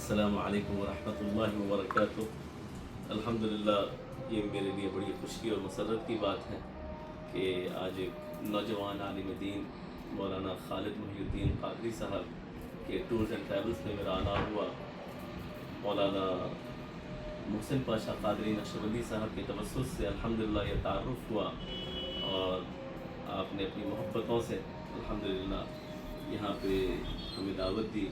السلام علیکم ورحمۃ اللہ وبرکاتہ۔ الحمدللہ یہ میرے لیے بڑی خوشی اور مسرت کی بات ہے کہ آج ایک نوجوان عالم دین مولانا خالد محی الدین قادری صاحب کے ٹورز اینڈ ٹریولز میں میرا آنا ہوا۔ مولانا محسن پاشا قادری نقشبندی صاحب کے توسط سے الحمدللہ یہ تعارف ہوا اور آپ نے اپنی محبتوں سے الحمدللہ یہاں پہ ہمیں دعوت دی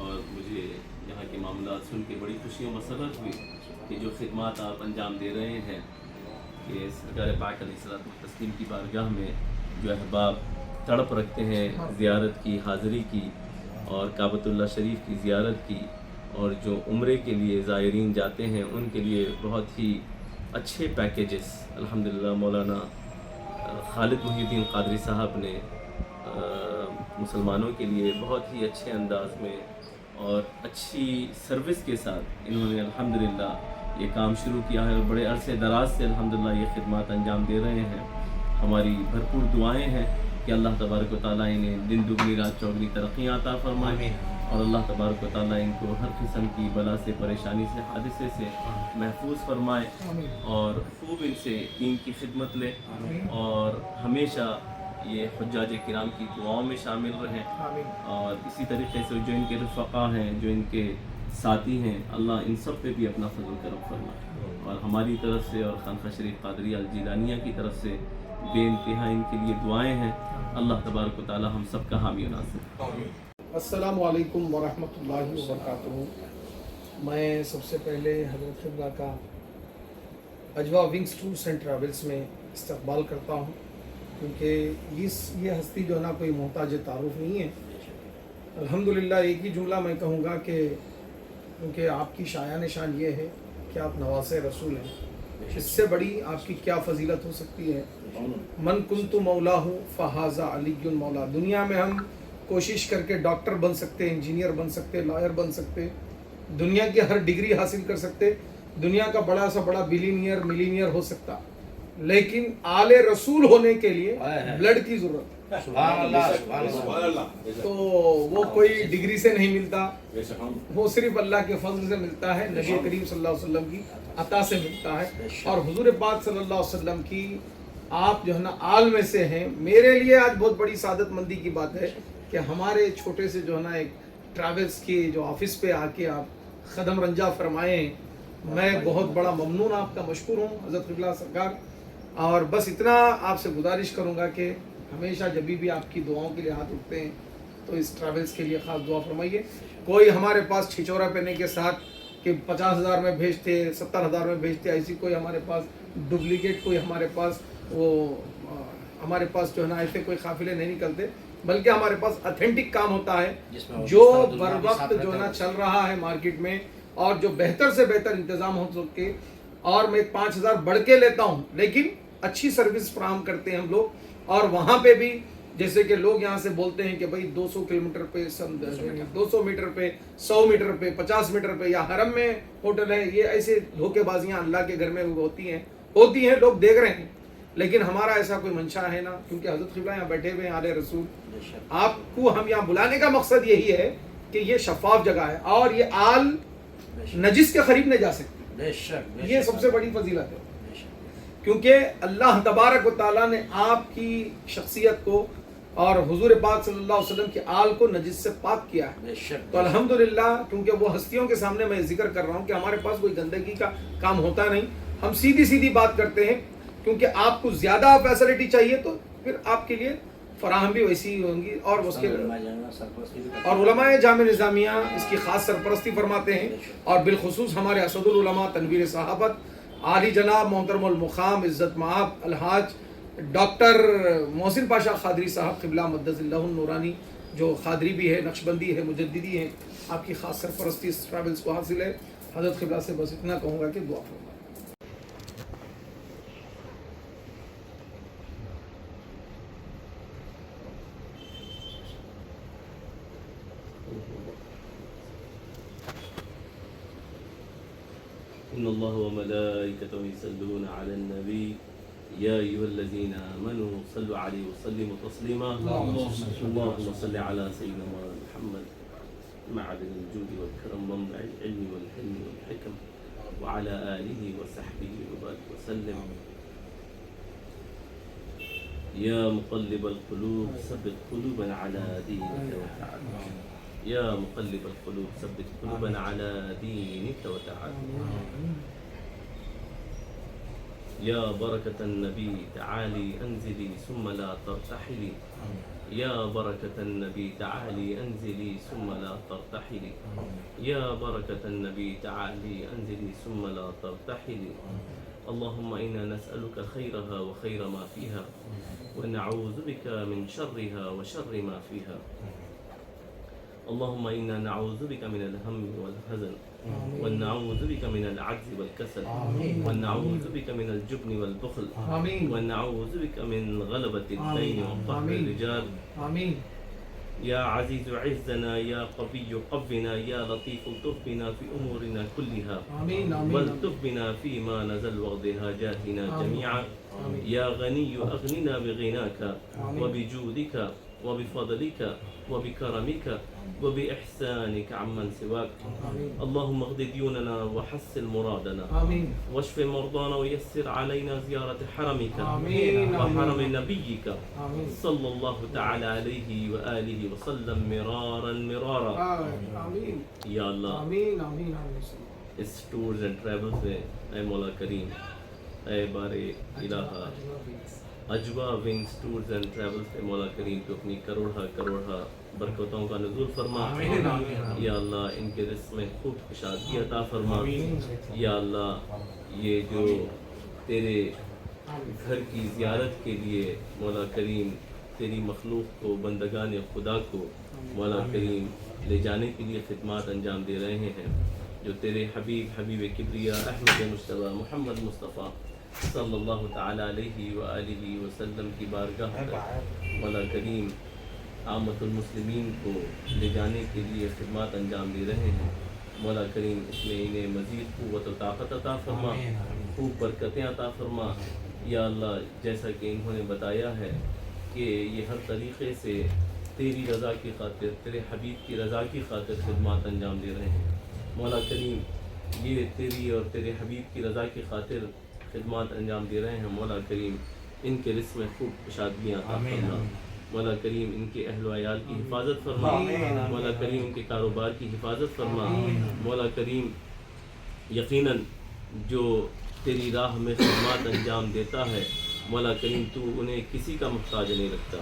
اور مجھے یہاں کے معاملات سن کے بڑی خوشی و مسرت ہوئی کہ جو خدمات آپ انجام دے رہے ہیں کہ سرکار پاک علیہ الصلوۃ والتسلیم کی بارگاہ میں جو احباب تڑپ رکھتے ہیں زیارت کی، حاضری کی اور کعبۃ اللہ شریف کی زیارت کی، اور جو عمرے کے لیے زائرین جاتے ہیں ان کے لیے بہت ہی اچھے پیکیجز الحمدللہ مولانا خالد محی الدین قادری صاحب نے مسلمانوں کے لیے بہت ہی اچھے انداز میں اور اچھی سروس کے ساتھ انہوں نے الحمدللہ یہ کام شروع کیا ہے اور بڑے عرصے دراز سے الحمدللہ یہ خدمات انجام دے رہے ہیں۔ ہماری بھرپور دعائیں ہیں کہ اللہ تبارک و تعالیٰ انہیں دن دگنی رات چوگنی ترقیاں عطا فرمائے اور اللہ تبارک و تعالیٰ ان کو ہر قسم کی بلا سے، پریشانی سے، حادثے سے محفوظ فرمائے اور خوب ان سے دین کی خدمت لے اور ہمیشہ یہ حجاج کرام کی دعاؤں میں شامل رہیں اور اسی طریقے سے جو ان کے رفقا ہیں، جو ان کے ساتھی ہیں، اللہ ان سب پہ بھی اپنا فضل کرم فرمائے اور ہماری طرف سے اور خانقاہ شریف قادریہ الجیلانیہ کی طرف سے بے انتہا ان کے لیے دعائیں ہیں۔ اللہ تبارک و تعالی ہم سب کا حامی و ناصر۔ السلام علیکم ورحمۃ اللہ وبرکاتہ۔ میں سب سے پہلے حضرت خبرہ کا اجوا ونگز ٹورس اینڈ ٹریولز میں استقبال کرتا ہوں، کیونکہ یہ ہستی جو ہے نا کوئی محتاج تعارف نہیں ہے۔ الحمدللہ ایک ہی جملہ میں کہوں گا کہ کیونکہ آپ کی شایان نشان یہ ہے کہ آپ نواز رسول ہیں، اس سے بڑی آپ کی کیا فضیلت ہو سکتی ہے۔ من کنت مولا ہوں فہذا علی مولا۔ دنیا میں ہم کوشش کر کے ڈاکٹر بن سکتے، انجینئر بن سکتے، لائر بن سکتے، دنیا کی ہر ڈگری حاصل کر سکتے، دنیا کا بڑا سا بڑا بلینئر ملینئر ہو سکتا، لیکن آل رسول ہونے کے لیے بلڈ کی ضرورت ہے۔ تو وہ کوئی ڈگری سے نہیں ملتا، وہ صرف اللہ کے فضل سے ملتا ہے، نبی کریم صلی اللہ علیہ وسلم کی عطا سے ملتا ہے اور حضور پاک صلی اللہ علیہ وسلم کی آپ جو ہے نا آل میں سے ہیں۔ میرے لیے آج بہت بڑی سعادت مندی کی بات ہے کہ ہمارے چھوٹے سے جو ہے نا ایک ٹریولز کی جو آفس پہ آ کے آپ قدم رنجا فرمائے ہیں، میں بہت بڑا ممنون آپ کا مشکور ہوں حضرت قبلہ سرکار، اور بس اتنا آپ سے گزارش کروں گا کہ ہمیشہ جب بھی آپ کی دعاؤں کے لیے ہاتھ اٹھتے ہیں تو اس ٹریولز کے لیے خاص دعا فرمائیے۔ کوئی ہمارے پاس چھچورا پہنے کے ساتھ کہ 50,000 میں بھیجتے، 70,000 میں بھیجتے، ایسی کوئی ہمارے پاس ڈپلیکیٹ کوئی ہمارے پاس ہمارے پاس جو ہے نا ایسے کوئی قافلے نہیں نکلتے، بلکہ ہمارے پاس اتھینٹک کام ہوتا ہے جو بر وقت جو ہے نا چل رہا ہے مارکیٹ میں اور جو بہتر سے بہتر انتظام ہو سکے، اور میں 5,000 بڑھ کے لیتا ہوں لیکن اچھی سروس فراہم کرتے ہیں ہم لوگ۔ اور وہاں پہ بھی جیسے کہ لوگ یہاں سے بولتے ہیں کہ بھائی 200 کلومیٹر پہ 200 میٹر پہ 100 میٹر پہ 50 میٹر پہ یا حرم میں ہوٹل ہے، یہ ایسے دھوکے بازیاں اللہ کے گھر میں ہوتی ہیں لوگ دیکھ رہے ہیں، لیکن ہمارا ایسا کوئی منشا ہے نا، کیونکہ حضرت قبلہ یہاں بیٹھے ہوئے ہیں آل رسول۔ آپ کو ہم یہاں بلانے کا مقصد یہی ہے کہ یہ شفاف جگہ ہے اور یہ آل نجس کے قریب نہیں جا سکتی، یہ سب سے بڑی فضیلت ہے، کیونکہ اللہ تبارک و تعالیٰ نے آپ کی شخصیت کو اور حضور پاک صلی اللہ علیہ وسلم کے آل کو نجس سے پاک کیا ہے۔ تو الحمدللہ کیونکہ وہ ہستیوں کے سامنے میں ذکر کر رہا ہوں کہ ہمارے پاس کوئی گندگی کا کام ہوتا نہیں، ہم سیدھی بات کرتے ہیں، کیونکہ آپ کو زیادہ فیسلٹی چاہیے تو پھر آپ کے لیے فراہم بھی ویسی ہی ہوں گی، اور اس کے اور علماء جامع نظامیہ اس کی خاص سرپرستی فرماتے ہیں، اور بالخصوص ہمارے اسد العلماء تنویر صحابت عالی جناب محترم المقام عزت مآب الحاج ڈاکٹر محسن پاشا قادری صاحب قبلہ مدد اللہ النورانی، جو قادری بھی ہے، نقشبندی ہے، مجددی ہے، آپ کی خاص سرپرستی اس ٹریولز کو حاصل ہے۔ حضرت قبلہ سے بس اتنا کہوں گا کہ دعا فرمائیں۔ ان اللہ وملائکتہ یصلون علی النبی یا ایھا الذین آمنوا صلوا علیہ وسلموا تسلیما اللہم صل علی سیدنا محمد معدن الجود والكرم منبع العلم والحلم والحكم وعلى آله وصحبه وبارك وسلم. يا مقلب القلوب ثبت قلوبنا على دينك وتعالى. يا مقلب القلوب ثبت قلوبنا على دينك وتعالى. يا بركة النبي تعالي أنزلي ثم لا ترتحلي. يا بركة النبي تعالي أنزلي ثم لا ترتحلي. يا بركة النبي تعالي أنزلي ثم لا ترتحلي. اللهم إنا نسألك خيرها وخير ما فيها ونعوذ بك من شرها وشر ما فيها. اللهم إنا نعوذ بك من الهم والحزن ونعوذ بك من العجز والكسل ونعوذ بك من الجبن والبخل ونعوذ بك من غلبة الدين وقهر الرجال. آمين. يا عزيز عزنا يا قوي قونا يا لطيف الطف بنا في أمورنا كلها آمين. آمين. والطف بنا فيما نزل وقض حاجاتنا جميعا. يا غني أغننا بغناك وبجودك وبفضلك وبكرمك وبإحسانك عمن سواك. اللهم اغض ديوننا وحسن مرادنا آمين. واشف مرضانا ويسر علينا زيارة حرمك آمين. وحرم نبيك آمين. صلى الله تعالى عليه وآله وسلم مرارا مرارا. آمين. یا اللہ آمین. آمین. آمین. اس ٹورز اینڈ ٹریولز میں اے مولا کریم اے بار الہ اجوا ونگز ٹورز اینڈ ٹریولز پہ مولا کریم تو اپنی کروڑا کروڑا برکتوں کا نزول فرما. یا اللہ ان کے رزق میں خوب کشادگی عطا فرما. یا اللہ یہ جو تیرے گھر کی زیارت کے لیے مولا کریم تیری مخلوق کو بندگان خدا کو مولا کریم لے جانے کے لیے خدمات انجام دے رہے ہیں، جو تیرے حبیب کبریا احمد مصطفیٰ محمد مصطفیٰ صلی اللہ تعالیٰ علیہ وآلہ وسلم کی بارگاہ تک مولا کریم عامت المسلمین کو لے جانے کے لیے خدمات انجام دے رہے ہیں. مولا کریم اس میں انہیں مزید قوت و طاقت عطا فرما، خوب برکتیں عطا فرما. یا اللہ جیسا کہ انہوں نے بتایا ہے کہ یہ ہر طریقے سے تیری رضا کی خاطر تیرے حبیب کی رضا کی خاطر خدمات انجام دے رہے ہیں. مولا کریم یہ تیری اور تیرے حبیب کی رضا کی خاطر خدمات انجام دے رہے ہیں. مولا کریم ان کے رزق میں خوب کشادگیاں عطا فرما. مولا کریم ان کے اہل و عیال کی حفاظت فرما. مولا کریم ان کے کاروبار کی حفاظت فرما. مولا کریم یقیناً جو تیری راہ میں خدمات انجام دیتا ہے مولا کریم تو انہیں کسی کا محتاج نہیں رکھتا.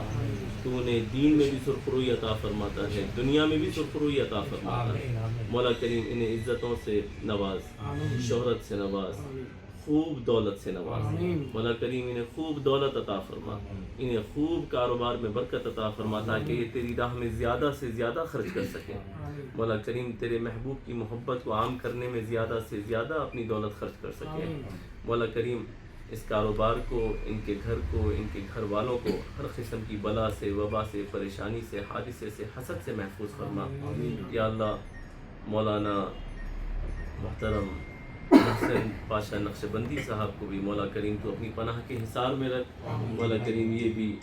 تو انہیں دین میں بھی سرخروئی عطا فرماتا ہے، دنیا میں بھی سرخروئی عطا فرماتا ہے. مولا کریم انہیں عزتوں سے نواز، شہرت سے نواز، خوب دولت سے نواز. مولا کریم انہیں خوب دولت عطا فرما، انہیں خوب کاروبار میں برکت عطا فرما تاکہ یہ تیری راہ میں زیادہ سے زیادہ خرچ کر سکیں. مولا کریم تیرے محبوب کی محبت کو عام کرنے میں زیادہ سے زیادہ اپنی دولت خرچ کر سکیں. مولا کریم اس کاروبار کو، ان کے گھر کو، ان کے گھر والوں کو ہر قسم کی بلا سے، وبا سے، پریشانی سے، حادثے سے، حسد سے محفوظ فرما. یا اللہ مولانا محترم محسن پاشا نقش بندی صاحب کو بھی مولا کریم تو اپنی پناہ کے حصار میں رکھ. مولا کریم یہ بھی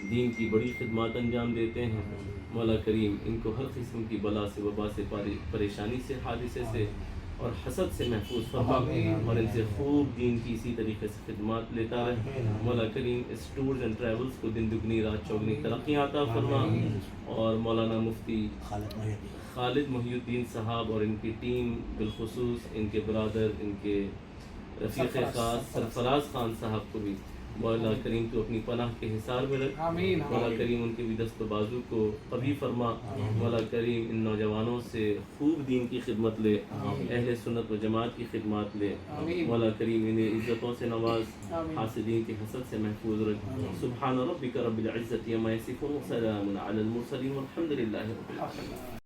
دین کی بڑی خدمات انجام دیتے ہیں. مولا کریم ان کو ہر قسم کی بلا سے، وبا سے، پریشانی سے، حادثے سے اور حسد سے محفوظ فرما اور ان سے خوب دین کی اسی طریقے سے خدمات لیتا رہے. مولا کریم اس ٹورز اینڈ ٹریولز کو دن دگنی رات چوگنی ترقیاں عطا فرما. اور مولانا مفتی خالد محی الدین صاحب اور ان کی ٹیم، بالخصوص ان کے برادر، ان کے رفیق خاص سرفراز خان صاحب کو بھی مولا کریم تو اپنی پناہ کے حصار میں رکھ. مولا کریم ان کے بھی دست و بازو کو قوی فرما. مولا کریم ان نوجوانوں سے خوب دین کی خدمت لے، اہل سنت و جماعت کی خدمات لے. مولا کریم انہیں عزتوں سے نواز، حاسدین کی حسد سے محفوظ رکھ. سبحان ربک رب العزت عما یصفون وسلام علی المرسلین والحمد للہ رب العالمین.